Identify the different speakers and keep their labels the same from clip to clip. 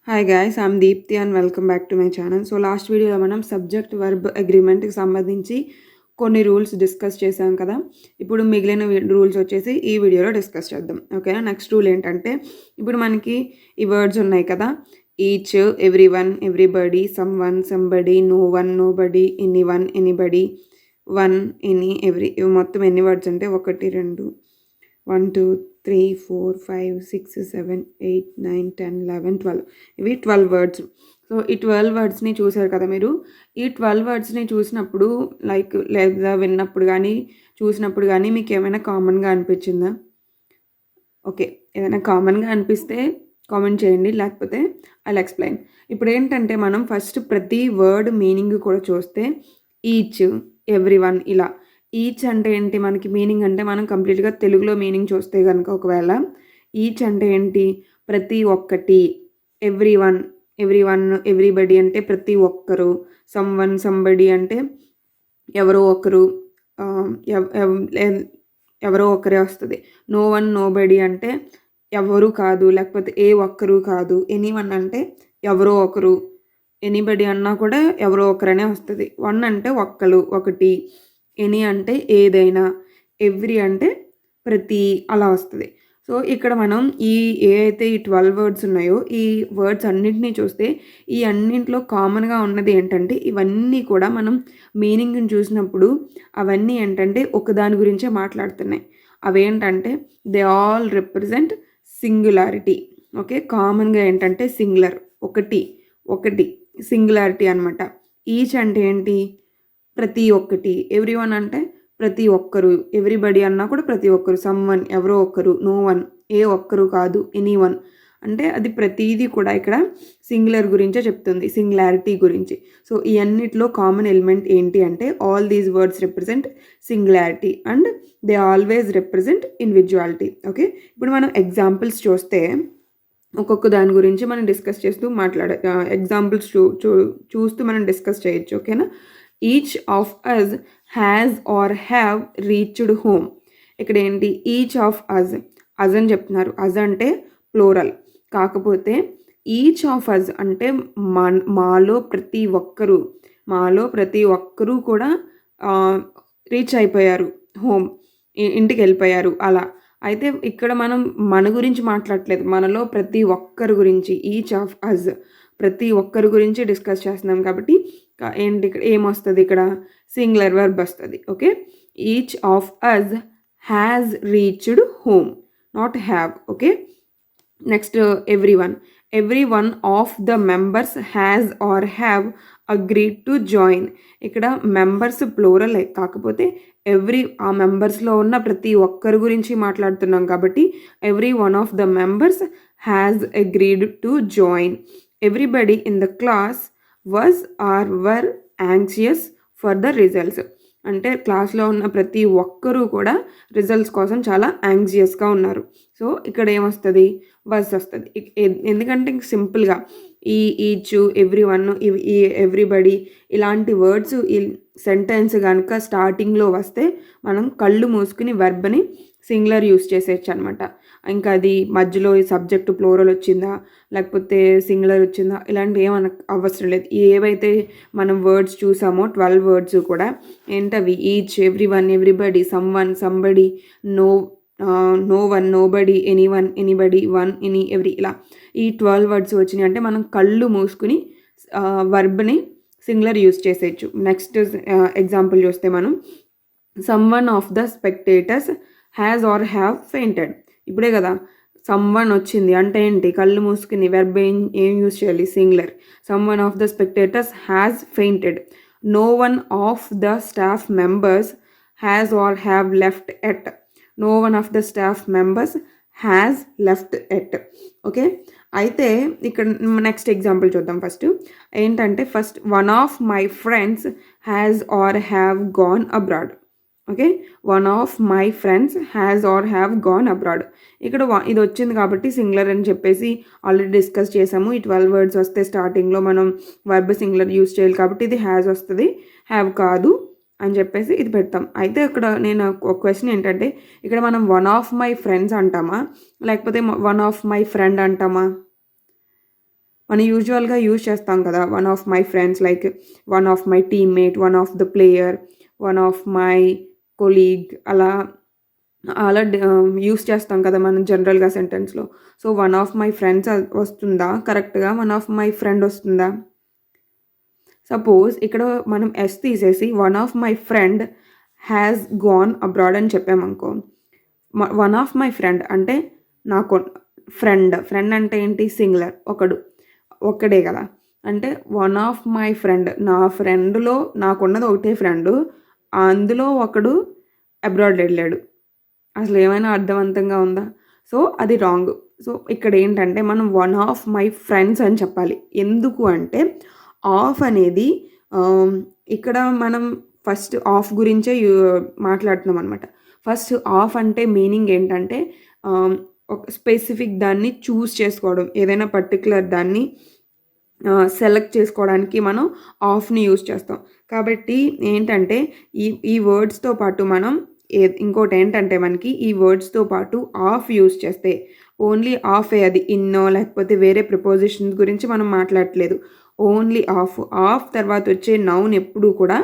Speaker 1: Hi guys, I'm Deepti and welcome back to my channel. So last వీడియోలో మనం subject verb అగ్రిమెంట్కి సంబంధించి కొన్ని rules discuss చేసాం కదా. ఇప్పుడు మిగిలిన రూల్స్ వచ్చేసి ఈ వీడియోలో డిస్కస్ చేద్దాం. ఓకేనా. నెక్స్ట్ రూల్ ఏంటంటే, ఇప్పుడు మనకి ఈ వర్డ్స్ ఉన్నాయి కదా, each, everyone, everybody, someone, somebody, no one, nobody, anyone, anybody, one, any, every. ఇవి మొత్తం ఎన్ని వర్డ్స్ అంటే 1 2 1 2 3 4 5 6 7 8 9 10 11 12. ఇవి 12 వర్డ్స్. సో ఈ 12 వర్డ్స్ని చూసారు కదా మీరు. ఈ 12 వర్డ్స్ని చూసినప్పుడు లేదా విన్నప్పుడు కానీ చూసినప్పుడు కానీ మీకు ఏమైనా కామన్గా అనిపించిందా? ఓకే, ఏదైనా కామన్గా అనిపిస్తే కామెంట్ చేయండి, లేకపోతే ఐ విల్ ఎక్స్ప్లెయిన్. ఇప్పుడు ఏంటంటే, మనం ఫస్ట్ ప్రతి వర్డ్ మీనింగ్ కూడా చూస్తే ఈచ్, ఎవ్రీ వన్ ఇలా. ఈచ్ అంటే ఏంటి, మనకి మీనింగ్ అంటే మనం కంప్లీట్గా తెలుగులో మీనింగ్ చూస్తే కనుక ఒకవేళ ఈచ్ అంటే ఏంటి, ప్రతి ఒక్కటి. ఎవ్రీ వన్, ఎవ్రీబడి అంటే ప్రతి ఒక్కరు. సమ్ వన్, సంబడి అంటే ఎవరో ఒకరు, ఎవరో ఒకరే వస్తుంది. నో వన్, నో బడి అంటే ఎవరు కాదు, లేకపోతే ఏ ఒక్కరు కాదు. ఎనీ వన్ అంటే ఎవరో ఒకరు. ఎనీబడి అన్నా కూడా ఎవరో ఒకరనే వస్తుంది. వన్ అంటే ఒక్కరు, ఒకటి. ఎనీ అంటే ఏదైనా. ఎవ్రీ అంటే ప్రతి, అలా వస్తుంది. సో ఇక్కడ మనం ఏ అయితే ఈ 12 వర్డ్స్ ఉన్నాయో ఈ వర్డ్స్ అన్నింటినీ చూస్తే ఈ అన్నింటిలో కామన్గా ఉన్నది ఏంటంటే, ఇవన్నీ కూడా మనం మీనింగ్ని చూసినప్పుడు అవన్నీ ఏంటంటే ఒకదాని గురించే మాట్లాడుతున్నాయి. అవేంటంటే they all represent singularity. Okay, కామన్గా ఏంటంటే సింగులర్, ఒకటి ఒకటి, సింగులారిటీ అనమాట. ఈచ్ అంటే ఏంటి, ప్రతి ఒక్కటి. ఎవ్రీ వన్ అంటే ప్రతి ఒక్కరు. ఎవ్రీబడి అన్నా కూడా ప్రతి ఒక్కరు. సమ్ వన్ ఎవరో ఒక్కరు. నో వన్ ఏ ఒక్కరు కాదు. ఎనీ వన్ అంటే అది ప్రతిదీ కూడా ఇక్కడ సింగులర్ గురించే చెప్తుంది, సింగులారిటీ గురించి. సో ఈ అన్నిట్లో కామన్ ఎలిమెంట్ ఏంటి అంటే, all these words represent singularity and they always represent individuality. Okay, ఇప్పుడు మనం ఎగ్జాంపుల్స్ చూస్తే ఒక్కొక్క దాని గురించి మనం డిస్కస్ చేస్తూ ఎగ్జాంపుల్స్ చూస్తూ మనం డిస్కస్ చేయొచ్చు. ఓకేనా. Each of us has or have reached home. ఇక్కడ ఏంటి, ఈచ్ ఆఫ్ అస్, అజ్ అని చెప్తున్నారు. అజ్ అంటే ప్లోరల్. కాకపోతే ఈచ్ ఆఫ్ అస్ అంటే మాలో ప్రతి ఒక్కరు కూడా రీచ్ అయిపోయారు, హోమ్, ఇంటికి వెళ్ళిపోయారు అలా. అయితే ఇక్కడ మనం మన గురించి మాట్లాడట్లేదు, మనలో ప్రతి ఒక్కరి గురించి. ఈచ్ ఆఫ్ అస్ ప్రతి ఒక్కరి గురించి డిస్కస్ చేస్తున్నాం కాబట్టి ఏంటి ఇక్కడ ఏమొస్తుంది, ఇక్కడ సింగులర్ వర్బ్ వస్తుంది. Okay, each of us has reached home, not have. Okay, next every one of the members has or have agreed to join. ఇక్కడ మెంబర్స్ ప్లూరల్, కాకపోతే ఆ మెంబర్స్లో ఉన్న ప్రతి ఒక్కరి గురించి మాట్లాడుతున్నాం కాబట్టి every one of the members has agreed to join. Everybody in the class were anxious for the results. అంటే క్లాస్లో ఉన్న ప్రతి ఒక్కరూ కూడా రిజల్ట్స్ కోసం చాలా యాంగ్జియస్గా ఉన్నారు. సో ఇక్కడ ఏమొస్తుంది, వర్స్ వస్తుంది. ఎందుకంటే సింపుల్గా ఈచ్, ఎవ్రీ వన్, ఎవ్రీబడి ఇలాంటి వర్డ్స్ ఈ సెంటెన్స్ కనుక స్టార్టింగ్లో వస్తే మనం కళ్ళు మూసుకుని వెర్బ్ని సింగులర్ యూస్ చేసేయచ్చు అనమాట. ఇంకా అది మధ్యలో ఈ సబ్జెక్టు ప్లూరల్ వచ్చిందా లేకపోతే సింగులర్ వచ్చిందా ఇలాంటివి అవసరం లేదు. ఏవైతే మనం వర్డ్స్ చూసామో 12 వర్డ్స్ కూడా ఏంటవి, each, everyone, everybody, someone, somebody, no one, nobody, anyone, anybody, one, any, every, ఇలా ఈ 12 వర్డ్స్ వచ్చినాయి అంటే మనం కళ్ళు మూసుకుని వర్బ్ని సింగులర్ యూస్ చేసేయచ్చు. నెక్స్ట్ ఎగ్జాంపుల్ చూస్తే మనం some one of the spectators has or have fainted. ఇప్పుడే కదా సమ్ వన్ వచ్చింది అంటే ఏంటి, కళ్ళు మూసుకుని వెర్బ్ ఏం యూస్ చేయాలి, singular. Some one of the spectators has fainted. No one of the staff members has or have left it. No one of the staff members has left it. Okay, అయితే ఇక్కడ next example చూద్దాం. First ఏంటంటే, first one of my friends has or have gone abroad. Okay, one of my friends has or have gone abroad. ఇక్కడ ఇది వచ్చింది కాబట్టి singular అని చెప్పేసి ఆల్రెడీ డిస్కస్ చేసాము. ఈ 12 వర్డ్స్ వస్తే స్టార్టింగ్లో మనం వర్బ్ సింగులర్ యూస్ చేయాలి కాబట్టి ఇది హ్యాజ్ వస్తుంది, హ్యావ్ కాదు అని చెప్పేసి ఇది పెడతాం. అయితే ఇక్కడ నేను ఒక క్వశ్చన్ ఏంటంటే, ఇక్కడ మనం వన్ ఆఫ్ మై ఫ్రెండ్స్ అంటామా లేకపోతే వన్ ఆఫ్ మై ఫ్రెండ్ అంటామా? మనం యూజువల్గా యూజ్ చేస్తాం కదా, one of my friends, like one of my teammate, one of the player, one of my colleague, అలా అలా యూస్ చేస్తాం కదా మనం జనరల్గా సెంటెన్స్లో. So one of my friends వస్తుందా కరెక్ట్గా, వన్ ఆఫ్ మై ఫ్రెండ్ వస్తుందా? సపోజ్ ఇక్కడ మనం ఎస్ తీసేసి one of my friend has gone abroad అని చెప్పామనుకో, వన్ ఆఫ్ మై ఫ్రెండ్ అంటే నాకు ఫ్రెండ్ అంటే ఏంటి, సింగులర్, ఒక్కడే కదా. అంటే వన్ ఆఫ్ మై ఫ్రెండ్, నా ఫ్రెండ్లో నాకున్నది ఒకటే ఫ్రెండ్, అందులో ఒకడు అబ్రాడ్ వెళ్ళాడు. అసలు ఏమైనా అర్థవంతంగా ఉందా? సో అది రాంగ్. సో ఇక్కడ ఏంటంటే మనం వన్ ఆఫ్ మై ఫ్రెండ్స్ అని చెప్పాలి. ఎందుకు అంటే ఆఫ్ అనేది ఇక్కడ మనం ఫస్ట్ ఆఫ్ గురించే మాట్లాడుతున్నాం అనమాట. ఫస్ట్ ఆఫ్ అంటే మీనింగ్ ఏంటంటే ఒక స్పెసిఫిక్ దాన్ని చూస్ చేసుకోవడం, ఏదైనా పర్టికులర్ దాన్ని సెలెక్ట్ చేసుకోవడానికి మనం ఆఫ్ని యూజ్ చేస్తాం. కాబట్టి ఏంటంటే ఈ వర్డ్స్తో పాటు మనం ఇంకోటి ఏంటంటే మనకి ఈ వర్డ్స్తో పాటు ఆఫ్ యూజ్ చేస్తే ఓన్లీ ఆఫే, అది ఇన్నో లేకపోతే వేరే ప్రిపోజిషన్స్ గురించి మనం మాట్లాడట్లేదు, ఓన్లీ ఆఫ్ తర్వాత వచ్చే నౌన్ ఎప్పుడు కూడా,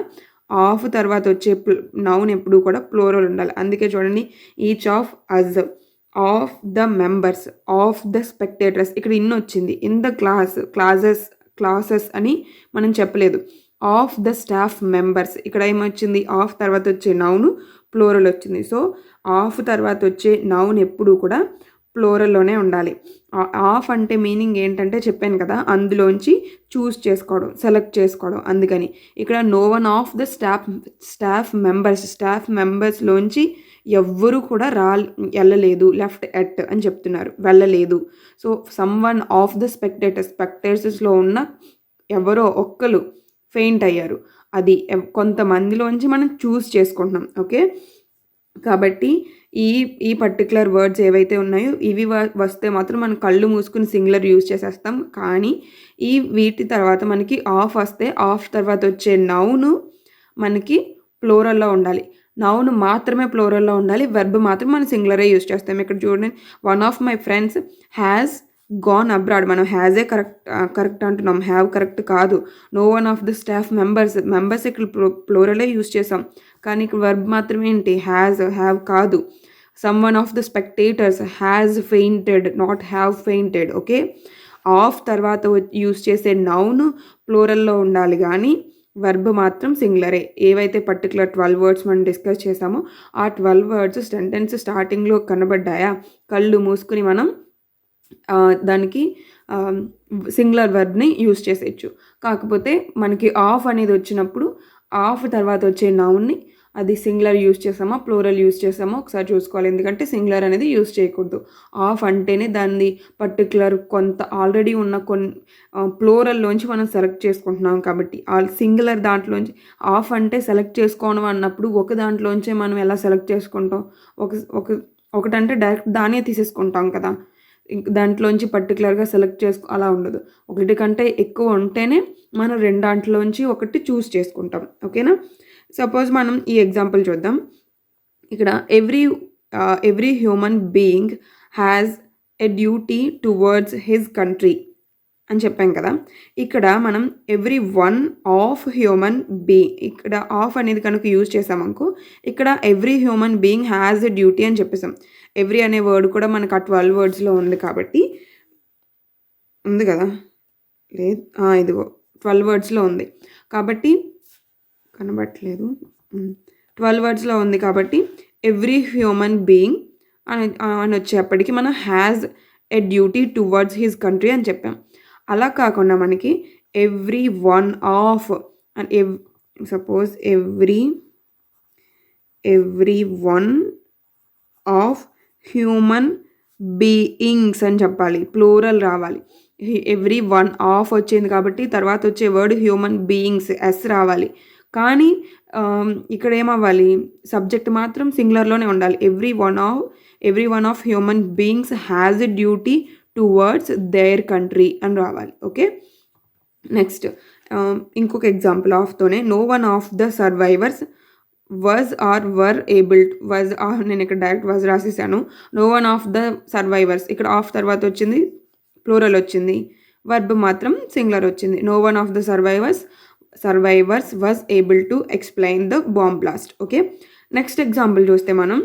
Speaker 1: ఆఫ్ తర్వాత వచ్చే నౌన్ ఎప్పుడు కూడా ప్లూరల్ ఉండాలి. అందుకే చూడండి, each of us, of the members, of the spectators, ఇక్కడ ఇన్ వచ్చింది, ఇన్ ద క్లాసెస్ అని మనం చెప్పలేదు. ఆఫ్ ద స్టాఫ్ మెంబర్స్, ఇక్కడ ఏమొచ్చింది, ఆఫ్ తర్వాత వచ్చే నౌను ప్లూరల్ వచ్చింది. సో ఆఫ్ తర్వాత వచ్చే నౌన్ ఎప్పుడు కూడా ప్లూరల్లోనే ఉండాలి. ఆఫ్ అంటే మీనింగ్ ఏంటంటే చెప్పాను కదా, అందులోంచి చూస్ చేసుకోవడం, సెలెక్ట్ చేసుకోవడం. అందుకని ఇక్కడ no one of the staff మెంబర్స్లోంచి ఎవ్వరూ కూడా వెళ్ళలేదు, లెఫ్ట్ ఎట్ అని చెప్తున్నారు, వెళ్ళలేదు. So some one of the స్పెక్టేటర్స్లో ఉన్న ఎవరో ఒక్కరు ఫెయింట్ అయ్యారు, అది కొంతమందిలోంచి మనం చూస్ చేసుకుంటున్నాం. ఓకే, కాబట్టి ఈ పర్టికులర్ వర్డ్స్ ఏవైతే ఉన్నాయో ఇవి వస్తే మాత్రం మనం కళ్ళు మూసుకుని సింగులర్ యూజ్ చేసేస్తాం. కానీ వీటి తర్వాత మనకి ఆఫ్ వస్తే ఆఫ్ తర్వాత వచ్చే నౌను మనకి ప్లూరల్లో ఉండాలి, నౌన్ మాత్రమే ప్లూరల్లో ఉండాలి, వెర్బ్ మాత్రం మనం సింగులరే యూజ్ చేస్తాం. ఇక్కడ చూడండి, one of my friends has gone abroad, మనం హ్యాజే కరెక్ట్ అంటున్నాం, హ్యావ్ కరెక్ట్ కాదు. No one of the staff members ఇక్కడ ప్లూరలే యూజ్ చేసాం, కానీ ఇక్కడ వర్బ్ మాత్రం ఏంటి, హ్యావ్ కాదు. Some one of the spectators has fainted, not have fainted. Okay, of తర్వాత యూజ్ చేసే నౌన్ ప్లూరల్లో ఉండాలి, కానీ వర్బ్ మాత్రం సింగులరే. ఏవైతే పర్టికులర్ 12 వర్డ్స్ మనం డిస్కస్ చేసామో ఆ 12 వర్డ్స్ సెంటెన్స్ స్టార్టింగ్లో కనబడ్డాయా, కళ్ళు మూసుకుని మనం దానికి సింగులర్ వర్బ్ని యూజ్ చేసేయచ్చు. కాకపోతే మనకి ఆఫ్ అనేది వచ్చినప్పుడు ఆఫ్ తర్వాత వచ్చే నౌన్ని అది సింగులర్ యూజ్ చేసామా ప్లూరల్ యూజ్ చేసామా ఒకసారి చూసుకోవాలి, ఎందుకంటే సింగులర్ అనేది యూజ్ చేయకూడదు. ఆఫ్ అంటేనే దాన్ని పర్టికులర్ కొంత ఆల్రెడీ ఉన్న ప్లూరల్లోంచి మనం సెలెక్ట్ చేసుకుంటున్నాం కాబట్టి, సింగులర్ దాంట్లోంచి ఆఫ్ అంటే సెలెక్ట్ చేసుకోవడం అన్నప్పుడు ఒక దాంట్లోంచే మనం ఎలా సెలెక్ట్ చేసుకుంటాం, ఒకటంటే డైరెక్ట్ దానే తీసేసుకుంటాం కదా, దాంట్లోంచి పర్టికులర్గా సెలెక్ట్ అలా ఉండదు. ఒకటి కంటే ఎక్కువ ఉంటేనే మనం రెండాంట్లోంచి ఒకటి చూస్ చేసుకుంటాం. ఓకేనా, సపోజ్ మనం ఈ ఎగ్జాంపుల్ చూద్దాం. ఇక్కడ every human being has a duty towards his country అని చెప్పాం కదా. ఇక్కడ మనం every one of human being, ఇక్కడ ఆఫ్ అనేది కనుక యూజ్ చేసామనుకో, ఇక్కడ every human being has a duty అని చెప్పేసాం. ఎవ్రీ అనే వర్డ్ కూడా మనకు ఆ 12 వర్డ్స్లో ఉంది కాబట్టి, ఉంది కదా, లేదు ఇదిగో 12 వర్డ్స్లో ఉంది కాబట్టి కనబట్టలేదు, 12 వర్డ్స్లో ఉంది కాబట్టి ఎవ్రీ హ్యూమన్ బీయింగ్ అని వచ్చేప్పటికి మనం has a duty towards his country అని చెప్పాం. అలా కాకుండా మనకి every one of and suppose every one of human beings అని చెప్పాలి, ప్లూరల్ రావాలి. ఎవ్రీ వన్ ఆఫ్ వచ్చింది కాబట్టి తర్వాత వచ్చే వర్డ్ హ్యూమన్ బీయింగ్స్ ఎస్ రావాలి. కానీ ఇక్కడ ఏమవ్వాలి, సబ్జెక్ట్ మాత్రం సింగులర్లోనే ఉండాలి. Every one of human beings has a duty towards their country అని రావాలి. ఓకే, నెక్స్ట్ ఇంకొక ఎగ్జాంపుల్ ఆఫ్తోనే, no one of the survivors was or were able to, నేను ఇక్కడ డైరెక్ట్ వాజ్ రాసేసాను. No one of the survivors, ఇక్కడ of తర్వాత వచ్చింది ప్లూరల్ వచ్చింది, వర్బ్ మాత్రం సింగులర్ వచ్చింది. No one of the survivors was able to explain the bomb blast. Okay, next example చూస్తే మనం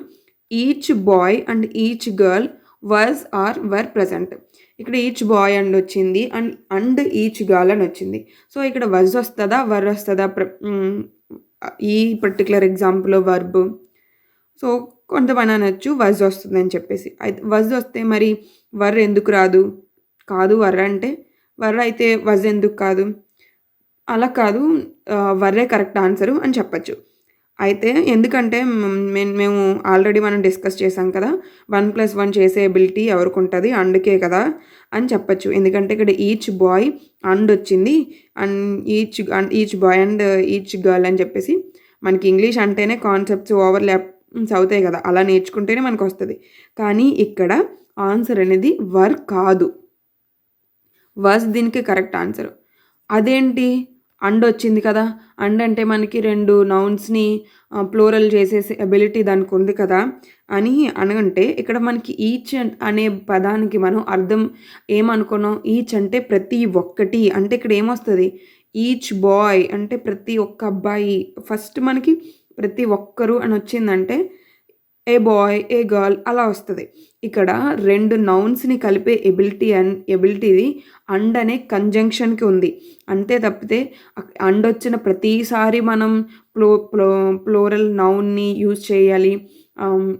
Speaker 1: each boy and each girl were present. ఇక్కడ each boy and వచ్చింది అండ్ ఈచ్ గర్ల్ అని వచ్చింది. So ఇక్కడ was వస్తుందా వర్ వస్తుందా ఈ పర్టికులర్ ఎగ్జాంపుల్లో వర్బ్. సో కొంతమంది అనొచ్చు వజ్ వస్తుంది అని చెప్పేసి. అయితే వజ్ వస్తే మరి వర్ ఎందుకు రాదు? కాదు, వర్ర అంటే వర్ర అయితే వజ్ ఎందుకు కాదు? అలా కాదు, వర్రే కరెక్ట్ ఆన్సరు అని చెప్పచ్చు. అయితే ఎందుకంటే మేము ఆల్రెడీ మనం డిస్కస్ చేసాం కదా, 1+1 చేసే ఎబిలిటీ ఎవరికి ఉంటుంది, అండ్కే కదా అని చెప్పచ్చు. ఎందుకంటే ఇక్కడ ఈచ్ బాయ్ అండ్ వచ్చింది and each boy and each girl అని చెప్పేసి. మనకి ఇంగ్లీష్ అంటేనే కాన్సెప్ట్స్ ఓవర్లాప్స్ అవుతాయి కదా, అలా నేర్చుకుంటేనే మనకు వస్తుంది. కానీ ఇక్కడ ఆన్సర్ అనేది వర్ కాదు, వాజ్ దీనికి కరెక్ట్ ఆన్సర్. అదేంటి, అండ్ వచ్చింది కదా, అండ్ అంటే మనకి 2 నౌన్స్ని ప్లూరల్ చేసేసి ఎబిలిటీ దానికి ఉంది కదా అని అనగంటే, ఇక్కడ మనకి ఈచ్ అనే పదానికి మనం అర్థం ఏమనుకున్నాం, ఈచ్ అంటే ప్రతి ఒక్కటి. అంటే ఇక్కడ ఏమొస్తుంది, ఈచ్ బాయ్ అంటే ప్రతి ఒక్క అబ్బాయి. ఫస్ట్ మనకి ప్రతి ఒక్కరు అని వచ్చిందంటే ఏ బాయ్ ఏ గర్ల్ అలా వస్తుంది. ఇక్కడ 2 నౌన్స్ని కలిపే ఎబిలిటీది అండ్ అనే కంజంక్షన్కి ఉంది. అంతే తప్పితే అండ్ వచ్చిన ప్రతిసారి మనం ప్లోరల్ నౌన్ని యూజ్ చేయాలి,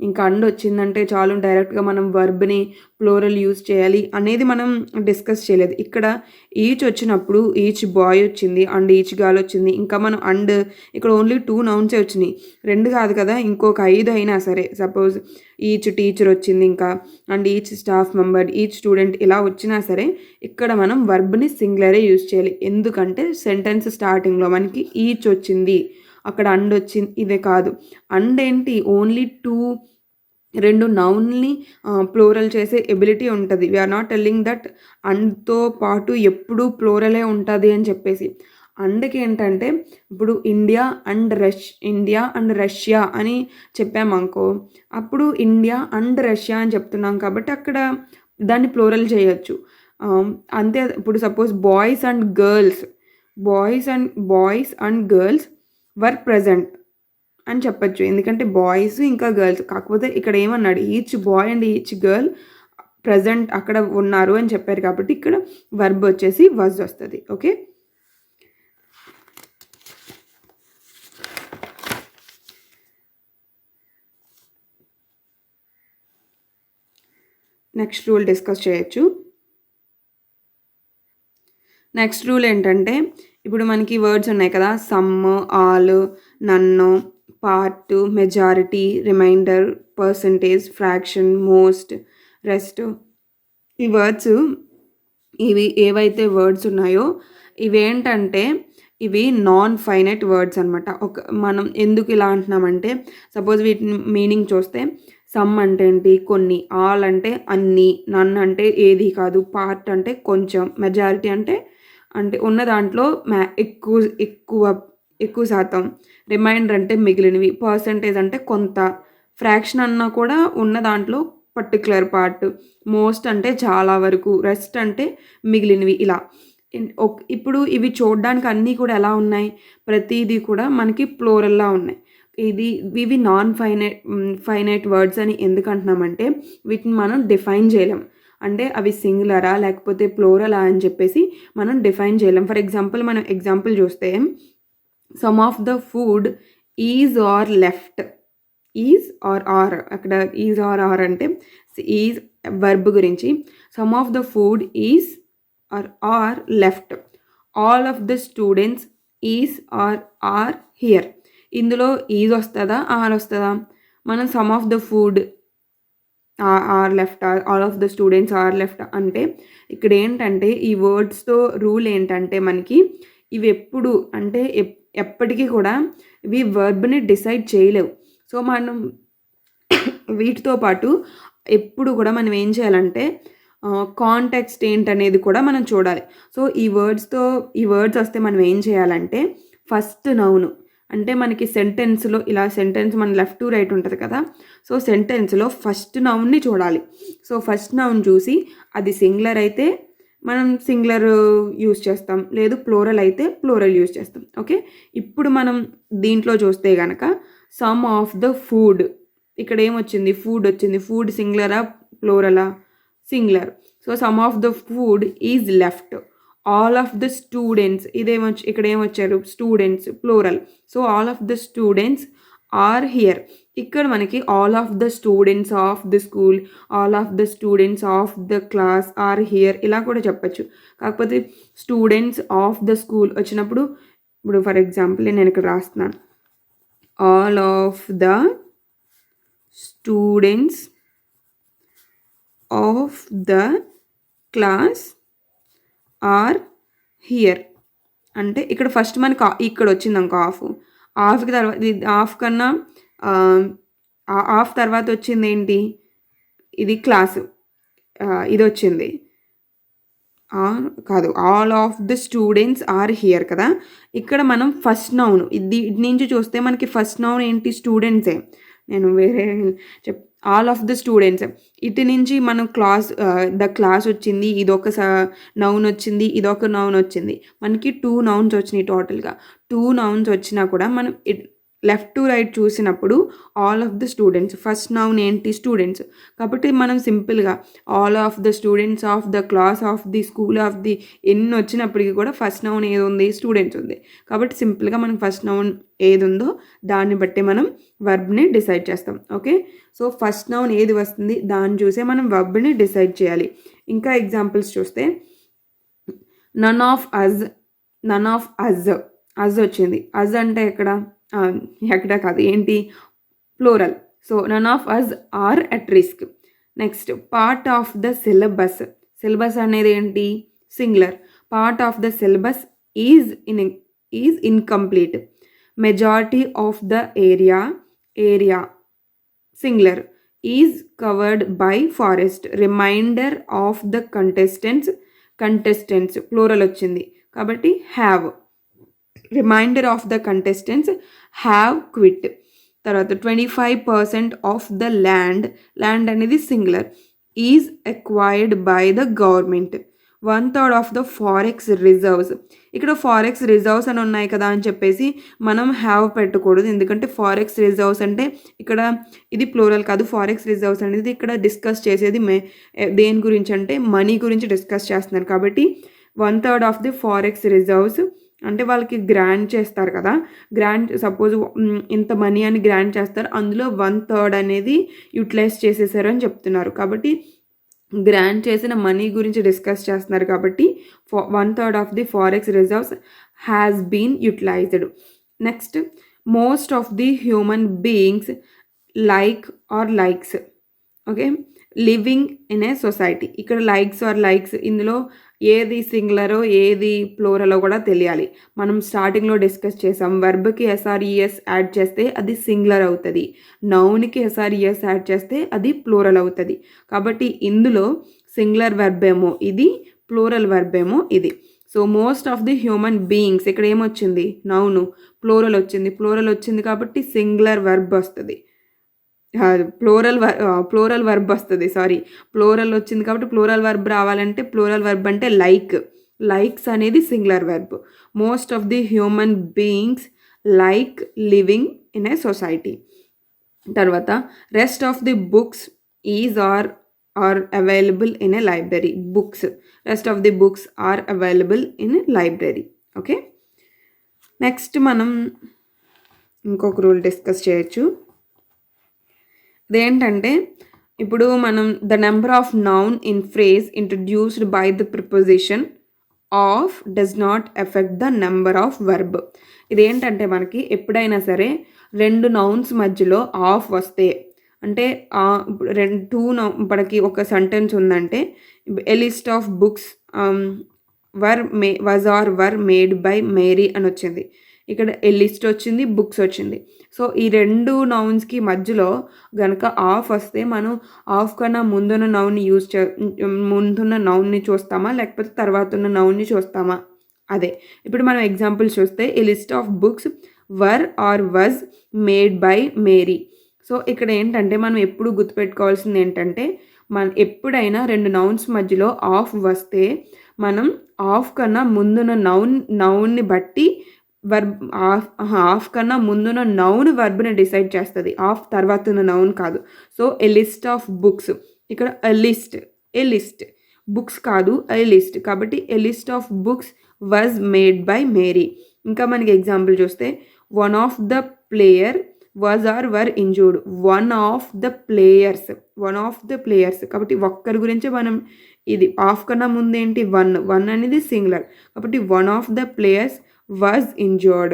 Speaker 1: ఇంకా అండ్ వచ్చిందంటే చాలు డైరెక్ట్గా మనం వర్బ్ని ప్లోరల్ యూజ్ చేయాలి అనేది మనం డిస్కస్ చేయలేదు. ఇక్కడ ఈచ్ వచ్చినప్పుడు ఈచ్ బాయ్ వచ్చింది అండ్ ఈచ్ గర్ల్ వచ్చింది. ఇంకా మనం అండ్ ఇక్కడ ఓన్లీ 2 నౌన్సే వచ్చినాయి, 2 కాదు కదా, ఇంకొక 5 అయినా సరే. సపోజ్ ఈచ్ టీచర్ వచ్చింది ఇంకా and each staff member, each student ఇలా వచ్చినా సరే ఇక్కడ మనం వర్బ్ని సింగులరే యూజ్ చేయాలి. ఎందుకంటే సెంటెన్స్ స్టార్టింగ్లో మనకి ఈచ్ వచ్చింది, అక్కడ అండ్ వచ్చింది, ఇదే కాదు. అండ్ ఏంటి, ఓన్లీ 2 నౌన్ని ప్లూరల్ చేసే ఎబిలిటీ ఉంటుంది. వీఆర్ నాట్ టెల్లింగ్ దట్ అండ్తో పాటు ఎప్పుడూ ప్లూరలే ఉంటుంది అని చెప్పేసి. అండ్కి ఏంటంటే ఇప్పుడు ఇండియా అండ్ రష్యా అని చెప్పామనుకో, అప్పుడు ఇండియా అండ్ రష్యా అని చెప్తున్నాం కాబట్టి అక్కడ దాన్ని ప్లూరల్ చేయొచ్చు. అంతే. ఇప్పుడు suppose boys and girls were present అని చెప్పచ్చు, ఎందుకంటే బాయ్స్ ఇంకా గర్ల్స్. కాకపోతే ఇక్కడ ఏమన్నాడు, each boy and each girl present అక్కడ ఉన్నారు అని చెప్పారు కాబట్టి ఇక్కడ వర్బ్ వచ్చేసి వజ్ వస్తుంది. ఓకే, నెక్స్ట్ రూల్ డిస్కస్ చేయొచ్చు. నెక్స్ట్ రూల్ ఏంటంటే, ఇప్పుడు మనకి వర్డ్స్ ఉన్నాయి కదా, some, all, none, part, majority, remainder, percentage, fraction, most, rest. ఈ వర్డ్స్ ఇవి ఏవైతే వర్డ్స్ ఉన్నాయో ఇవేంటంటే ఇవి నాన్ ఫైనైట్ వర్డ్స్ అనమాట. మనం ఎందుకు ఇలా అంటున్నామంటే, సపోజ్ వీటి మీనింగ్ చూస్తే సమ్ అంటే ఏంటి, కొన్ని, ఆల్ అంటే అన్నీ, నన్ అంటే ఏది కాదు, పార్ట్ అంటే కొంచెం, మెజారిటీ అంటే ఉన్న దాంట్లో ఎక్కువ శాతం, రిమైండర్ అంటే మిగిలినవి, పర్సంటేజ్ అంటే కొంత, ఫ్రాక్షన్ అన్నా కూడా ఉన్న దాంట్లో పర్టికులర్ పార్ట్, మోస్ట్ అంటే చాలా వరకు, రెస్ట్ అంటే మిగిలినవి. ఇలా ఇప్పుడు ఇవి చూడడానికి అన్నీ కూడా ఎలా ఉన్నాయి, ప్రతిదీ కూడా మనకి ప్లూరల్లా ఉన్నాయి. ఇవి నాన్ ఫైనైట్ వర్డ్స్ అని ఎందుకు అంటున్నామంటే, వీటిని మనం డిఫైన్ చేయలేం. అంటే అవి సింగులరా లేకపోతే ప్లూరలా అని చెప్పేసి మనం డిఫైన్ చేయలేం. ఫర్ ఎగ్జాంపుల్ మనం ఎగ్జాంపుల్ చూస్తే, some of the food is are left. Is or are, అక్కడ ఈజ్ ఆర్ అంటే ఈజ్ వర్బ్ గురించి. Some of the food is are left. All of the students is are here. ఇందులో is వస్తుందా are వస్తుందా? మనం some of the food are left, all of the students are left అంటే ఇక్కడ ఏంటంటే ఈ వర్డ్స్తో రూల్ ఏంటంటే మనకి ఇవి ఎప్పుడు అంటే ఎప్పటికీ కూడా ఇవి వర్బ్ని డిసైడ్ చేయలేవు. సో మనం వీటితో పాటు ఎప్పుడు కూడా మనం ఏం చేయాలంటే కాంటెక్స్ట్ ఏంటనేది కూడా మనం చూడాలి. సో ఈ వర్డ్స్ వస్తే మనం ఏం చేయాలంటే, ఫస్ట్ నౌను అంటే మనకి సెంటెన్స్లో ఇలా సెంటెన్స్ మన లెఫ్ట్ టు రైట్ ఉంటుంది కదా, సో సెంటెన్స్లో ఫస్ట్ నౌన్ని చూడాలి. సో ఫస్ట్ నౌన్ చూసి అది సింగులర్ అయితే మనం సింగులర్ యూజ్ చేస్తాం, లేదు ప్లూరల్ అయితే ప్లూరల్ యూజ్ చేస్తాం. ఓకే, ఇప్పుడు మనం దీంట్లో చూస్తే గనక సమ్ ఆఫ్ ద ఫుడ్, ఇక్కడ ఏమొచ్చింది? ఫుడ్ వచ్చింది. ఫుడ్ సింగులరా ప్లూరలా? Singular. So some of the food is left. All of the students, ఇక్కడ ఏమొచ్చారు? Students plural. So all of the students are here. ఇక్కడ మనకి all of the students of the school, all of the students of the class are here ఇలా కూడా చెప్పచ్చు. కాకపోతే students of the school వచ్చినప్పుడు, ఇప్పుడు ఫర్ ఎగ్జాంపుల్ నేను ఇక్కడ రాస్తున్నాను, all of the students of the class are here అంటే ఇక్కడ ఫస్ట్ మనకి ఇక్కడ వచ్చింది అనుకో ఆఫ్కి తర్వాత, ఇది ఆఫ్ కన్నా ఆఫ్ తర్వాత వచ్చింది ఏంటి? ఇది క్లాసు, ఇది వచ్చింది కాదు, all of the students are here కదా. ఇక్కడ మనం ఫస్ట్ నౌన్, ఇది నుంచి చూస్తే మనకి ఫస్ట్ నౌన్ ఏంటి? స్టూడెంట్సే. నేను వేరే ఆల్ ఆఫ్ ద స్టూడెంట్స్, ఇటు నుంచి మనం ద క్లాస్ వచ్చింది, ఇదొక నౌన్ వచ్చింది, ఇదొక నౌన్ వచ్చింది, మనకి 2 నౌన్స్ వచ్చినాయి టోటల్గా. 2 నౌన్స్ వచ్చినా కూడా మనం లెఫ్ట్ టు రైట్ చూసినప్పుడు all of the students, first noun ఏంటి? స్టూడెంట్స్. కాబట్టి మనం సింపుల్గా all of the students of the class of the school of the ఎన్ని వచ్చినప్పటికీ కూడా ఫస్ట్ నౌన్ ఏది ఉంది? స్టూడెంట్స్ ఉంది. కాబట్టి సింపుల్గా మనం ఫస్ట్ నౌన్ ఏది ఉందో దాన్ని బట్టి మనం వర్బ్ని డిసైడ్ చేస్తాం. ఓకే, సో ఫస్ట్ నౌన్ ఏది వస్తుంది దాన్ని చూసే మనం వర్బ్ని డిసైడ్ చేయాలి. ఇంకా ఎగ్జాంపుల్స్ చూస్తే నన్ ఆఫ్ అజ్ వచ్చింది. అజ్ అంటే ఎక్కడ కాదు, ఏంటి? Plural. So none of us are at risk. Next part of the syllabus. Syllabus అనేది ఏంటి? Singular. Part of the syllabus is incomplete. Majority of the area singular. Is covered by forest. Remainder of the contestants plural వచ్చింది కాబట్టి have. Remainder of the contestants have quit. తర్వాత 25% of the land అనేది singular. Is acquired by the government. 1/3 of the forex reserves. ఇక్కడ forex reserves అని ఉన్నాయి కదా అని చెప్పేసి మనం హ్యావ్ పెట్టకూడదు, ఎందుకంటే ఫారెక్స్ రిజర్వ్స్ అంటే ఇక్కడ ఇది ప్లూరల్ కాదు. ఫారెక్స్ రిజర్వ్స్ అనేది ఇక్కడ డిస్కస్ చేసేది దేని గురించి అంటే మనీ గురించి డిస్కస్ చేస్తున్నారు. కాబట్టి 1/3 ఆఫ్ ది ఫారెక్స్ రిజర్వ్స్ అంటే వాళ్ళకి గ్రాంట్ చేస్తారు కదా, సపోజ్ ఇంత మనీ అని గ్రాంట్ చేస్తారు, అందులో 1/3 అనేది యూటిలైజ్ చేసేసారు అని చెప్తున్నారు. కాబట్టి గ్రాంట్ చేసిన మనీ గురించి డిస్కస్ చేస్తున్నారు కాబట్టి 1/3 of the forex reserves has been utilised. Next most of the human beings likes. Okay, living in a society. ఇక్కడ లైక్స్ ఇందులో ఏది సింగులరో ఏది ప్లూరలో కూడా తెలియాలి. మనం స్టార్టింగ్లో డిస్కస్ చేసాం, వర్బ్కి ఎస్ఆర్ఈఎస్ యాడ్ చేస్తే అది సింగులర్ అవుతుంది, నౌన్కి ఎస్ఆర్ఈఎస్ యాడ్ చేస్తే అది ప్లూరల్ అవుతుంది. కాబట్టి ఇందులో సింగులర్ వర్బ్ ఏమో ఇది, ప్లూరల్ వర్బ్ ఏమో ఇది. So most of the human beings ఇక్కడ ఏమొచ్చింది? నౌను. ప్లూరల్ వచ్చింది కాబట్టి సింగులర్ వర్బ్ వస్తుంది. ప్లూరల్ వర్బ్ వస్తుంది. ప్లూరల్ వచ్చింది కాబట్టి ప్లూరల్ వర్బ్ రావాలంటే ప్లూరల్ వర్బ్ అంటే లైక్స్ అనేది singular verb. Most of the human beings like living in a society. తర్వాత rest of the books is are available in a library. Rest of the books are available in a library. Okay, next మనం ఇంకొక rule discuss చేయొచ్చు. అదేంటంటే ఇప్పుడు మనం the number of noun in phrase introduced by the preposition of does not effect the number of verb. ఇదేంటంటే మనకి ఎప్పుడైనా సరే 2 నౌన్స్ మధ్యలో ఆఫ్ వస్తే, అంటే మనకి ఒక సెంటెన్స్ ఉందంటే a list of books were made by Mary అని వచ్చింది. ఇక్కడ ఏ లిస్ట్ వచ్చింది, బుక్స్ వచ్చింది. సో ఈ 2 నౌన్స్కి మధ్యలో కనుక ఆఫ్ వస్తే మనం ఆఫ్ కన్నా ముందున్న నౌన్ని చూస్తామా లేకపోతే తర్వాత ఉన్న నౌన్ని చూస్తామా? అదే ఇప్పుడు మనం ఎగ్జాంపుల్ చూస్తే a list of books were are was made by Mary. సో ఇక్కడ ఏంటంటే మనం ఎప్పుడు గుర్తుపెట్టుకోవాల్సింది ఏంటంటే ఎప్పుడైనా 2 నౌన్స్ మధ్యలో ఆఫ్ వస్తే మనం ఆఫ్ కన్నా ముందున్న నౌన్ని బట్టి ఆఫ్ కన్నా ముందున్న నౌన్ వర్బ్‌ని డిసైడ్ చేస్తది. ఆఫ్ తర్వాత ఉన్న నౌన్ కాదు. So, a list of books ఇక్కడ ఎ లిస్ట్ బుక్స్ కాదు ఎ లిస్ట్. కాబట్టి a list of books was made by Mary. ఇంకా మనకి ఎగ్జాంపుల్ చూస్తే one of the player was or were injured. One of the players కాబట్టి ఒక్కరి గురించి మనం ఇది ఆఫ్ కన్నా ముందేంటి వన్ అనేది సింగులర్. కాబట్టి one of the players was injured.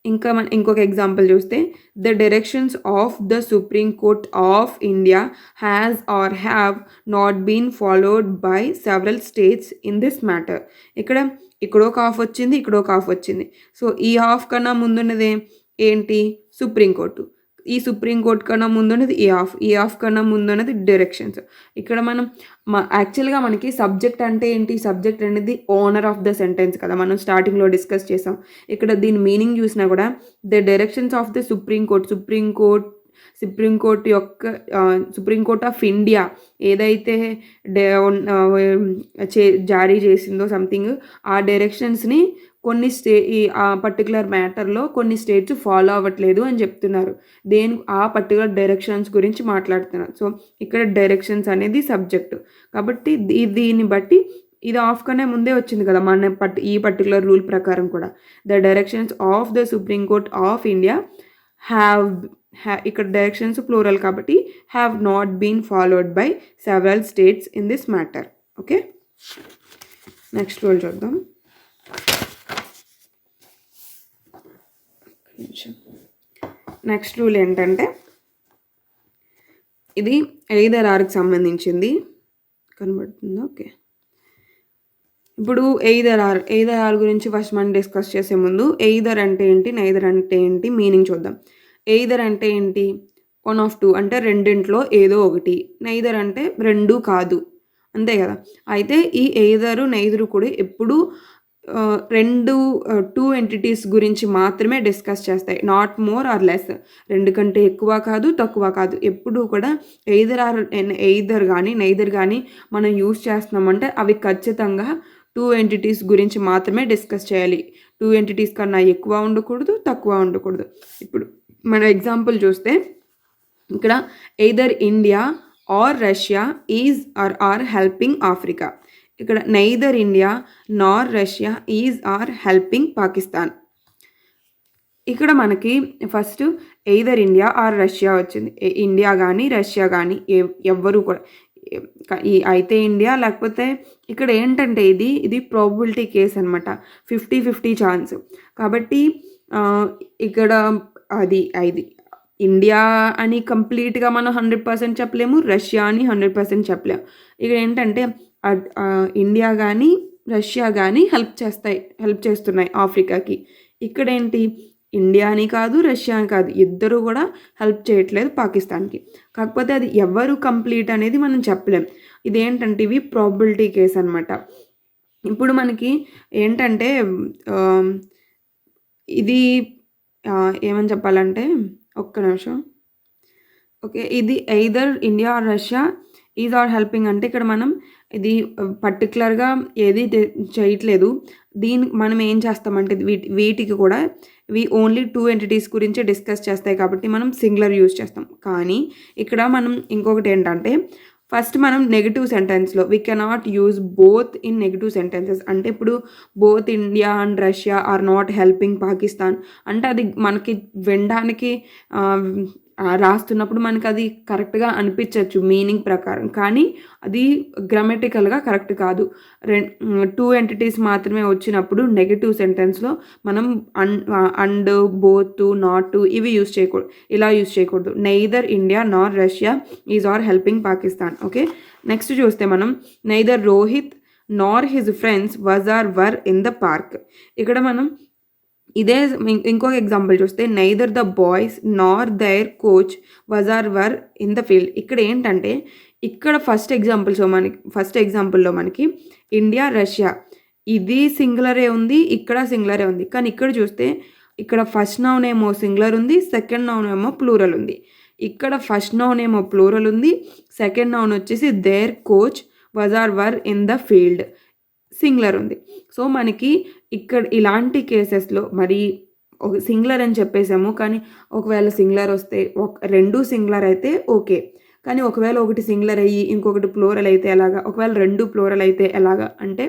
Speaker 1: ఇంకా ఇంకొక ఎగ్జాంపుల్ చూస్తే the directions of the supreme court of India have not been followed by several states in this matter. ఇక్కడ ఒక ఆఫ్ వచ్చింది, ఇక్కడ ఒక ఆఫ్ వచ్చింది. సో ఈ ఆఫ్ కన్నా ముందున్నది ఏంటి సుప్రీంకోర్టు. ఈ సుప్రీంకోర్టు కన్నా ముందున్నది ఈ ఆఫ్ కన్నా ముందున్నది డైరెక్షన్స్. ఇక్కడ మనం యాక్చువల్గా మనకి సబ్జెక్ట్ అంటే ఏంటి, సబ్జెక్ట్ అనేది ఓనర్ ఆఫ్ ద సెంటెన్స్ కదా, మనం స్టార్టింగ్లో డిస్కస్ చేసాం. ఇక్కడ దీని మీనింగ్ చూసినా కూడా the directions of the Supreme Court of India ఏదైతే జారీ చేసిందో సంథింగ్, ఆ డైరెక్షన్స్ని ఆ పర్టికులర్ మ్యాటర్లో కొన్ని స్టేట్స్ ఫాలో అవ్వట్లేదు అని చెప్తున్నారు. ఆ పర్టికులర్ డైరెక్షన్స్ గురించి మాట్లాడుతున్నారు. సో ఇక్కడ డైరెక్షన్స్ అనేది సబ్జెక్టు. కాబట్టి దీన్ని బట్టి ఇది ఆఫ్ కనే ముందే వచ్చింది కదా మన ఈ పర్టికులర్ రూల్ ప్రకారం కూడా. The directions of the supreme court of India ఇక్కడ డైరెక్షన్స్ ప్లూరల్ కాబట్టి have not been followed by several states in this matter. Okay, next rule చూద్దాం. నెక్స్ట్ రూల్ ఏంటంటే ఇది ఎయిదర్ ఆర్కి సంబంధించింది, కనబడుతుందా? ఓకే, ఇప్పుడు ఎయిదర్ ఆర్ గురించి ఫస్ట్ మనం డిస్కస్ చేసే ముందు ఎయిదర్ అంటే ఏంటి, నైదర్ అంటే ఏంటి మీనింగ్ చూద్దాం. ఎయిదర్ అంటే ఏంటి, వన్ ఆఫ్ టూ అంటే రెండింట్లో ఏదో ఒకటి. నైదర్ అంటే రెండు కాదు, అంతే కదా. అయితే ఈ ఎయిదరు నైదరు కూడా ఎప్పుడు టూ ఎంటిటీస్ గురించి మాత్రమే డిస్కస్ చేస్తాయి, నాట్ మోర్ ఆర్ లెస్. రెండు కంటే ఎక్కువ కాదు తక్కువ కాదు. ఎప్పుడు కూడా ఎయిదర్ కానీ నైదర్ కానీ మనం యూజ్ చేస్తున్నామంటే అవి ఖచ్చితంగా టూ ఎంటిటీస్ గురించి మాత్రమే డిస్కస్ చేయాలి. టూ ఎంటిటీస్ కన్నా ఎక్కువ ఉండకూడదు, తక్కువ ఉండకూడదు. ఇప్పుడు మన ఎగ్జాంపుల్ చూస్తే ఇక్కడ either India or Russia is are helping Africa. ఇక్కడ neither India nor Russia is are helping Pakistan. ఇక్కడ మనకి first either India or Russia వచ్చింది. ఇండియా కానీ రష్యా కానీ ఎవ్వరు కూడా అయితే ఇండియా లేకపోతే ఇక్కడ ఏంటంటే ఇది ప్రాబబిలిటీ కేస్ అనమాట, 50-50 ఛాన్స్. కాబట్టి ఇక్కడ అది ఇండియా అని కంప్లీట్గా మనం 100% చెప్పలేము, రష్యా అని 100% చెప్పలేము. ఇక్కడ ఏంటంటే ఇండియా కానీ రష్యా కానీ హెల్ప్ చేస్తున్నాయి ఆఫ్రికాకి. ఇక్కడేంటి ఇండియా అని కాదు రష్యా అని కాదు, ఇద్దరు కూడా హెల్ప్ చేయట్లేదు పాకిస్తాన్కి. కాకపోతే అది ఎవరు కంప్లీట్ అనేది మనం చెప్పలేం. ఇదేంటంటే ఇవి ప్రాబబిలిటీ కేస్ అనమాట. ఇప్పుడు మనకి ఏంటంటే ఇది ఏమని చెప్పాలంటే, ఒక్క నిమిషం. ఓకే, ఇది either India or Russia is are helping అంటే ఇక్కడ మనం ఇది పర్టికులర్గా ఏది చేయట్లేదు. మనం ఏం చేస్తామంటే వీటికి కూడా ఇవి ఓన్లీ టూ ఎంటిటీస్ గురించి డిస్కస్ చేస్తాయి కాబట్టి మనం సింగులర్ యూజ్ చేస్తాం. కానీ ఇక్కడ మనం ఇంకొకటి ఏంటంటే ఫస్ట్ మనం నెగిటివ్ సెంటెన్స్లో we cannot use both in negative sentences. అంటే ఇప్పుడు both India and Russia are not helping Pakistan అంటే అది మనకి వినడానికి రాస్తున్నప్పుడు మనకి అది కరెక్ట్గా అనిపించవచ్చు మీనింగ్ ప్రకారం, కానీ అది గ్రామటికల్గా కరెక్ట్ కాదు. టూ ఎంటిటీస్ మాత్రమే వచ్చినప్పుడు నెగిటివ్ సెంటెన్స్లో మనం అండ్, బోత్, నాట్ ఇవి ఇలా యూజ్ చేయకూడదు. Neither India nor Russia is are helping Pakistan. Okay, next చూస్తే మనం neither Rohit nor his friends were in the park. ఇక్కడ మనం ఇదే ఇంకొక ఎగ్జాంపుల్ చూస్తే neither the boys nor their coach were in the field. ఇక్కడ ఏంటంటే ఇక్కడ ఫస్ట్ ఎగ్జాంపుల్లో మనకి ఇండియా రష్యా ఇది సింగులరే ఉంది, ఇక్కడ సింగులరే ఉంది. కానీ ఇక్కడ చూస్తే ఇక్కడ ఫస్ట్ నౌన్ ఏమో సింగులర్ ఉంది, సెకండ్ నౌన్ ఏమో ప్లూరల్ ఉంది. ఇక్కడ ఫస్ట్ నౌన్ ఏమో ప్లూరల్ ఉంది, సెకండ్ నౌన్ వచ్చేసి their coach were in the field singular ఉంది. సో మనకి ఇక్కడ ఇలాంటి కేసెస్లో మరి ఒక సింగులర్ అని చెప్పేసాము, కానీ ఒకవేళ సింగులర్ వస్తే రెండు సింగులర్ అయితే ఓకే, కానీ ఒకవేళ ఒకటి సింగులర్ అయ్యి ఇంకొకటి ప్లూరల్ అయితే ఎలాగా, ఒకవేళ రెండు ప్లూరల్ అయితే ఎలాగా అంటే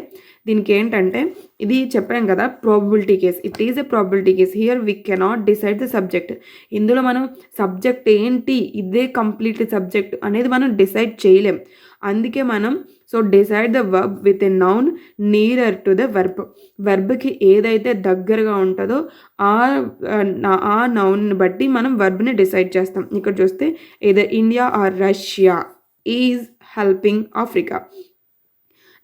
Speaker 1: దీనికి ఏంటంటే ఇది చెప్పాం కదా probability case, it is a probability case. Here we cannot decide the subject. ఇందులో మనం సబ్జెక్ట్ ఏంటి, ఇదే కంప్లీట్ సబ్జెక్ట్ అనేది మనం డిసైడ్ చేయలేం. అందుకే మనం decide the verb with a noun nearer to the verb. వర్బ్కి ఏదైతే దగ్గరగా ఉంటుందో ఆ నౌన్ని బట్టి మనం వర్బ్ని డిసైడ్ చేస్తాం. ఇక్కడ చూస్తే either India or Russia is helping Africa.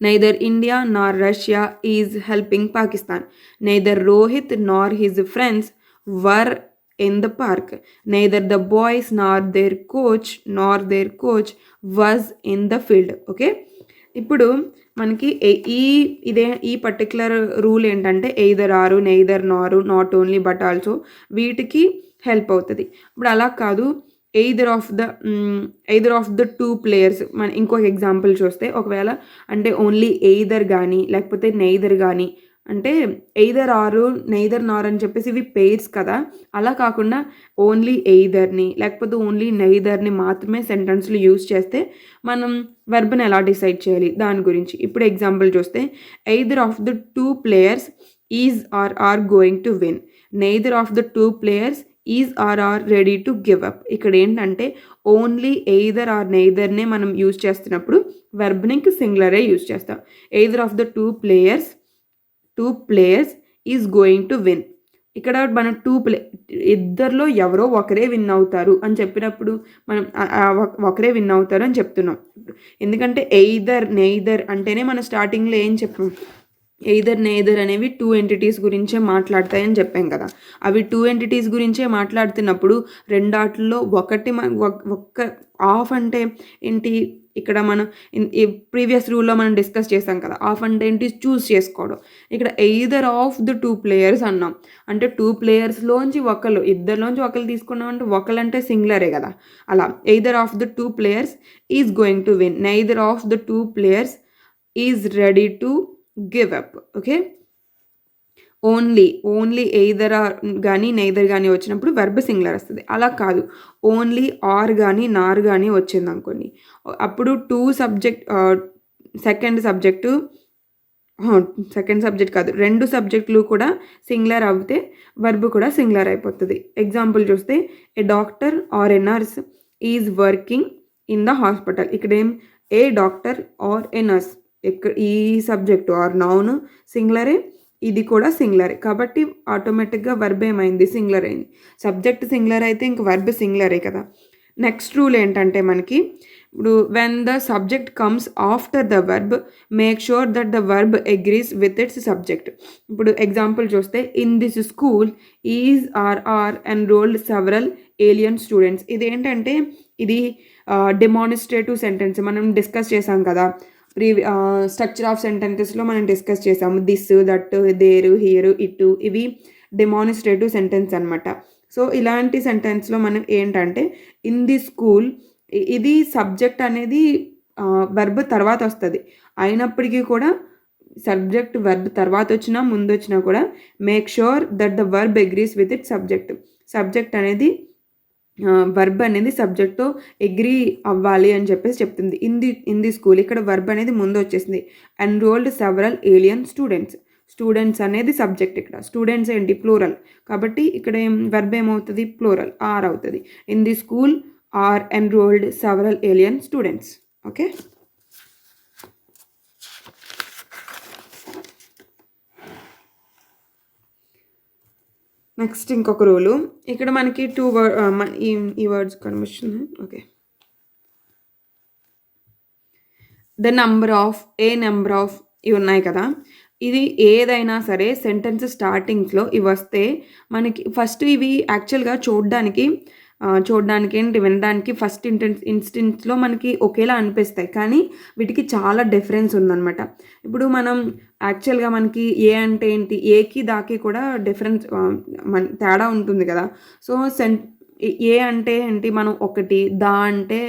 Speaker 1: Neither India nor Russia is helping Pakistan. Neither Rohit nor his friends were in the park. Neither the boys nor their coach was in the field. Okay, ఇప్పుడు మనకి ఈ particular rule ఏంటంటే either ఆరు, neither నారు, not only but also వీటికి help అవుతుంది. ఇప్పుడు అలా కాదు, either of the two players. మన ఇంకొక ఎగ్జాంపుల్ చూస్తే ఒకవేళ అంటే ఓన్లీ ఎయిదర్ కానీ లేకపోతే నెయిదర్ కానీ, అంటే ఎయిదర్ ఆరు నెయిదర్ నార్ అని చెప్పేసి ఇవి పెయిర్స్ కదా, అలా కాకుండా ఓన్లీ ఎయిదర్ని లేకపోతే ఓన్లీ నెయిదర్ని మాత్రమే సెంటెన్స్లో యూజ్ చేస్తే మనం వెర్బ్ని ఎలా డిసైడ్ చేయాలి దాని గురించి. ఇప్పుడు ఎగ్జాంపుల్ చూస్తే either of the two players is are going to win. Neither of the two players is are ready to give up. ఇక్కడ ఏంటంటే ఓన్లీ ఎయిదర్ ఆర్ నెయిదర్నే మనం యూజ్ చేస్తున్నప్పుడు వెర్బ్ని ఇంక సింగులరే యూజ్ చేస్తాం. Either of the two players is going to win. ఇక్కడ మనం ఇద్దరిలో ఎవరో ఒకరే విన్ అవుతారు అని చెప్పినప్పుడు మనం ఒకరే విన్ అవుతారు అని చెప్తున్నాం. ఎందుకంటే ఎయిదర్ నెయిదర్ అంటేనే మనం స్టార్టింగ్లో ఏం చెప్పాం, ఎయిదర్ నెయిదర్ అనేవి టూ ఎంటిటీస్ గురించే మాట్లాడతాయని చెప్పాం కదా. అవి టూ ఎంటిటీస్ గురించే మాట్లాడుతున్నప్పుడు రెండాటిల్లో ఒక్క ఆఫ్ అంటే ఏంటి, ఇక్కడ మనం ఈ ప్రీవియస్ రూల్లో మనం డిస్కస్ చేసాం కదా, ఆఫ్ అంటే ఏంటి, చూస్ చేసుకోవడం. ఇక్కడ either of the two players అన్నాం అంటే టూ ప్లేయర్స్లోంచి ఇద్దరిలోంచి ఒకళ్ళు తీసుకున్నాం అంటే ఒకళ్ళంటే సింగులరే కదా. అలా either of the two players is going to win, neither of the two players is ready to give up. Okay, only either కానీ నెయిదర్ కానీ వచ్చినప్పుడు వెర్బ్ సింగులర్ వస్తుంది. అలా కాదు, ఓన్లీ ఆర్ కానీ నార్ కానీ వచ్చింది అనుకోండి, అప్పుడు సెకండ్ సబ్జెక్ట్ కాదు, రెండు సబ్జెక్టులు కూడా సింగులర్ అవుతే వెర్బ్ కూడా సింగులర్ అయిపోతుంది. ఎగ్జాంపుల్ చూస్తే a doctor or a nurse is working in the hospital. ఇక్కడ a doctor or a nurse, ఇక్కడ ఈ సబ్జెక్టు ఆర్ నౌన్ సింగులరే, ఇది కూడా సింగులరే, కాబట్టి ఆటోమేటిక్గా వర్బ్ ఏమైంది, సింగులర్ అయింది. సబ్జెక్ట్ సింగులర్ అయితే ఇంక వర్బ్ సింగులరే కదా. నెక్స్ట్ రూల్ ఏంటంటే మనకి ఇప్పుడు when the subject comes after the verb make sure that the verb agrees with its subject. ఇప్పుడు ఎగ్జాంపుల్ చూస్తే in this school is are enrolled several alien students. ఇది ఏంటంటే ఇది డెమాన్స్ట్రేటివ్ సెంటెన్స్ మనం డిస్కస్ చేసాం కదా. స్ట్రక్చర్ ఆఫ్ సెంటెన్సెస్లో మనం discuss చేసాము. దిస్, దట్, దేర్, హియర్, ఇటు, ఇవి డెమాన్స్ట్రేటివ్ సెంటెన్స్ అనమాట. సో ఇలాంటి సెంటెన్స్లో మనం ఏంటంటే ఇన్ ది స్కూల్, ఇది సబ్జెక్ట్ అనేది వర్బ్ తర్వాత వస్తుంది, అయినప్పటికీ కూడా సబ్జెక్ట్ వర్బ్ తర్వాత వచ్చినా ముందు వచ్చినా కూడా make sure that the verb agrees with it subject అనేది వర్బ్ అనేది సబ్జెక్ట్తో అగ్రీ అవ్వాలి అని చెప్పేసి చెప్తుంది. ఇన్ ది స్కూల్, ఇక్కడ వర్బ్ అనేది ముందు వచ్చేసింది. ఎన్రోల్డ్ సెవరల్ ఏలియన్ స్టూడెంట్స్ అనేది సబ్జెక్ట్, ఇక్కడ స్టూడెంట్స్ ఏంటి ప్లూరల్, కాబట్టి ఇక్కడ వర్బ్ ఏమవుతుంది, ప్లూరల్ ఆర్ అవుతుంది. In the school are enrolled several alien students. Okay, next ఇంకొక రూలు, ఇక్కడ మనకి ఈ వర్డ్స్ కనిపిస్తుంది. Okay, the number of, a number of, ఇవి ఉన్నాయి కదా. ఇది ఏదైనా సరే సెంటెన్స్ స్టార్టింగ్స్లో ఇవి వస్తే మనకి ఫస్ట్ ఇవి యాక్చువల్గా చూడడానికి ఏంటి, వినడానికి ఫస్ట్ ఇన్స్టెన్స్లో మనకి ఒకేలా అనిపిస్తాయి, కానీ వీటికి చాలా డిఫరెన్స్ ఉందన్నమాట. ఇప్పుడు మనం యాక్చువల్గా మనకి ఏ అంటే ఏంటి, ఏకి దాకి కూడా డిఫరెన్స్ తేడా ఉంటుంది కదా. సో ఏ అంటే ఏంటి, మనం ఒకటి, దా అంటే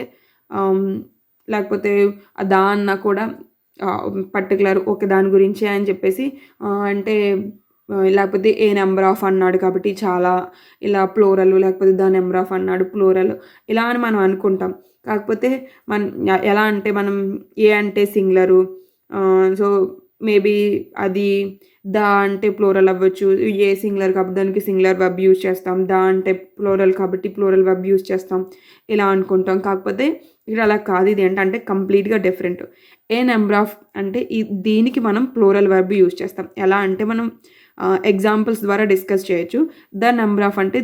Speaker 1: లేకపోతే దా అన్నా కూడా పర్టిక్యులర్ ఒక దాని గురించే అని చెప్పేసి అంటే లేకపోతే ఏ నెంబర్ ఆఫ్ అన్నాడు కాబట్టి చాలా ఇలా ప్లూరల్, లేకపోతే ద నెంబర్ ఆఫ్ అన్నాడు ప్లూరల్, ఇలా అని మనం అనుకుంటాం. కాకపోతే ఎలా అంటే మనం ఏ అంటే సింగులరు, సో మేబీ అది ద అంటే ప్లూరల్ అవ్వచ్చు. ఏ సింగులర్ కాబట్టి దానికి సింగులర్ వెబ్ యూజ్ చేస్తాం. ద అంటే ప్లూరల్ కాబట్టి ప్లూరల్ వెబ్ యూజ్ చేస్తాం. ఇలా అనుకుంటాం. కాకపోతే ఇక్కడ అలా కాదు. ఇది ఏంటంటే కంప్లీట్‌గా డిఫరెంట్. ఏ నెంబర్ ఆఫ్ అంటే దీనికి మనం ప్లూరల్ వెర్బ్ యూజ్ చేస్తాం. ఎలా అంటే మనం ఎగ్జాంపుల్స్ ద్వారా డిస్కస్ చేయొచ్చు. ద నెంబర్ ఆఫ్ అంటే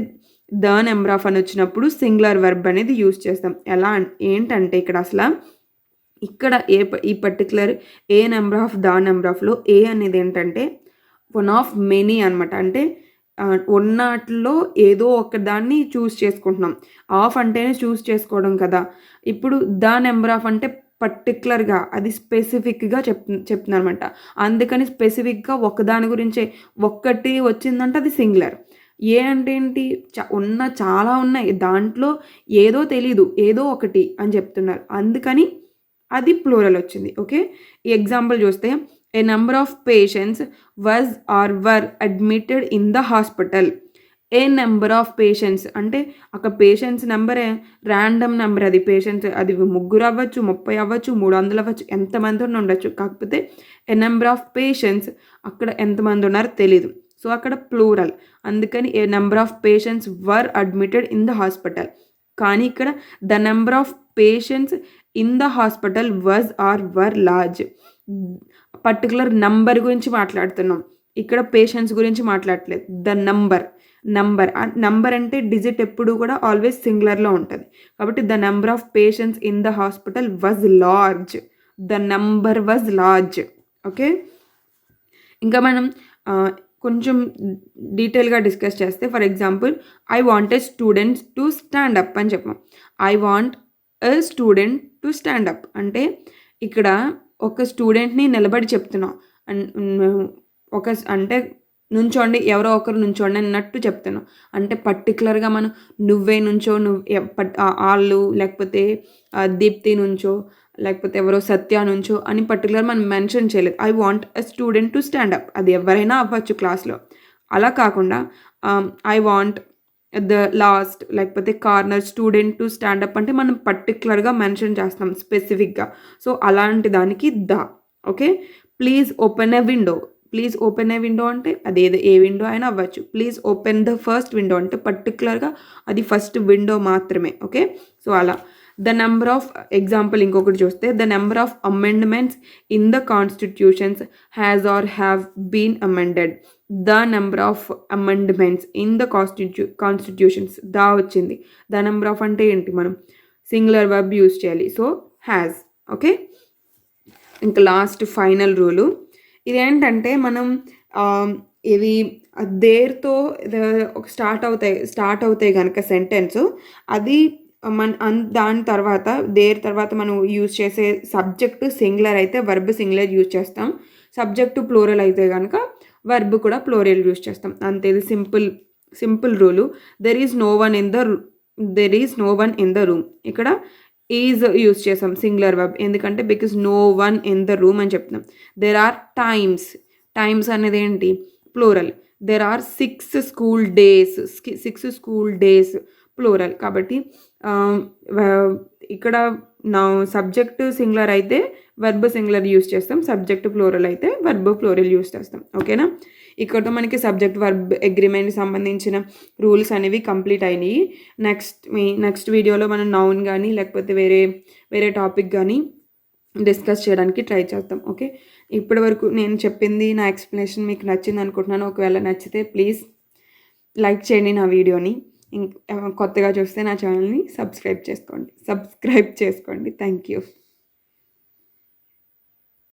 Speaker 1: ద నెంబర్ ఆఫ్ అని వచ్చినప్పుడు సింగులర్ వెర్బ్ అనేది యూజ్ చేస్తాం. ఎలా ఏంటంటే ఇక్కడ ఈ particular A number of the number ఆఫ్‌లో ఏ అనేది ఏంటంటే వన్ ఆఫ్ మెనీ అనమాట. అంటే ఉన్నట్లో ఏదో ఒక దాన్ని చూస్ చేసుకుంటున్నాం. ఆఫ్ అంటేనే చూస్ చేసుకోవడం కదా! ఇప్పుడు ద నెంబర్ ఆఫ్ అంటే పర్టిక్యులర్‌గా అది స్పెసిఫిక్‌గా చెప్తుందనమాట. అందుకని స్పెసిఫిక్‌గా ఒకదాని గురించే ఒక్కటి వచ్చిందంటే అది సింగులర్. ఏ అంటే ఏంటి, చాలా ఉన్నాయి. దాంట్లో ఏదో తెలీదు, ఏదో ఒకటి అని చెప్తున్నారు. అందుకని అది ప్లూరల్ వచ్చింది. ఓకే. ఈ ఎగ్జాంపుల్ చూస్తే a number of patients were admitted in the hospital. A number of patients అంటే అక్కడ పేషెంట్స్ నెంబరే ర్యాండమ్ నెంబర్. అది పేషెంట్స్ అది 3 అవ్వచ్చు, 30 అవ్వచ్చు, 300 అవ్వచ్చు, ఎంతమంది ఉండొచ్చు. కాకపోతే ఏ నెంబర్ ఆఫ్ పేషెంట్స్ అక్కడ ఎంతమంది ఉన్నారో తెలీదు. సో అక్కడ ప్లూరల్. అందుకని a number of patients were admitted in the hospital. కానీ ఇక్కడ the number of patients in the hospital were large. Particular number గురించి మాట్లాడుతున్నాం. ఇక్కడ పేషెంట్స్ గురించి మాట్లాడట్లేదు. ద నంబర్ అంటే డిజిట్ ఎప్పుడు కూడా ఆల్వేస్ సింగులర్లో ఉంటుంది. కాబట్టి the number of patients in the hospital was large. The number was large. Okay. ఇంకా మనం కొంచెం డీటెయిల్గా డిస్కస్ చేస్తే, for example I want a students to stand up అని చెప్పాం. I want a student to stand up అంటే ఇక్కడ ఒక స్టూడెంట్ని నిలబడి చెప్తున్నాం. అంటే నుంచోండి, ఎవరో ఒకరు నుంచోండి అన్నట్టు చెప్తున్నాం. అంటే పర్టికులర్గా మనం నువ్వే నుంచో, వాళ్ళు లేకపోతే దీప్తి నుంచో, లేకపోతే ఎవరో సత్య నుంచో అని పర్టికులర్ మనం మెన్షన్ చేయలేదు. I want a student to stand up. అది ఎవరైనా అవ్వచ్చు క్లాస్లో. అలా కాకుండా ఐ వాంట్ ద లాస్ట్ లేకపోతే corner student to stand up అంటే మనం పర్టికులర్గా మెన్షన్ చేస్తాం స్పెసిఫిక్గా. సో అలాంటి దానికి the. Okay. Please open a window. Please open A window అంటే అదేదో ఏ విండో అయినా అవ్వచ్చు. Please open the first window అంటే పర్టికులర్గా అది ఫస్ట్ విండో మాత్రమే. ఓకే. సో అలా ద నెంబర్ ఆఫ్ ఎగ్జాంపుల్ ఇంకొకటి చూస్తే the number of amendments in the constitutions has or have been amended. The number of amendments in the constitutions దా వచ్చింది. The number of అంటే ఏంటి, మనం సింగులర్ వర్బ్ యూజ్ చేయాలి. So has. Okay. ఇంకా last final rule ఇదేంటంటే మనం ఇవి దేర్తో స్టార్ట్ అవుతాయి కనుక సెంటెన్స్ అది దాని తర్వాత దేర్ తర్వాత మనం యూజ్ చేసే సబ్జెక్టు సింగులర్ అయితే వర్బ్ సింగులర్ యూజ్ చేస్తాం. సబ్జెక్టు ప్లూరల్ అయితే కనుక వర్బ్ కూడా ప్లూరల్ యూజ్ చేస్తాం. అంతే. ఇది simple rule. There is no one in the room. ఇక్కడ ఈజ్ యూజ్ చేసాం సింగులర్ వర్బ్. ఎందుకంటే because no one in the room అని చెప్తున్నాం. దెర్ ఆర్ టైమ్స్ అనేది ఏంటి, plural. There are 6 school days plural. కాబట్టి ఇక్కడ నా సబ్జెక్టు సింగులర్ అయితే వర్బ్ సింగులర్ యూజ్ చేస్తాం. సబ్జెక్టు ప్లూరల్ అయితే వర్బ్ ప్లూరల్ యూజ్ చేస్తాం. ఓకేనా. ఇక్కడతో మనకి సబ్జెక్ట్ వర్బ్ అగ్రిమెంట్ సంబంధించిన రూల్స్ అనేవి కంప్లీట్ అయినాయి. నెక్స్ట్ వీడియోలో మనం నౌన్ కానీ లేకపోతే వేరే టాపిక్ కానీ డిస్కస్ చేయడానికి ట్రై చేద్దాం. ఓకే. ఇప్పటి వరకు నేను చెప్పింది నా ఎక్స్ప్లెనేషన్ మీకు నచ్చింది అనుకుంటున్నాను. ఒకవేళ నచ్చితే ప్లీజ్ లైక్ చేయండి నా వీడియోని. కొత్తగా చూస్తే నా ఛానల్ని సబ్స్క్రైబ్ చేసుకోండి. Thank you.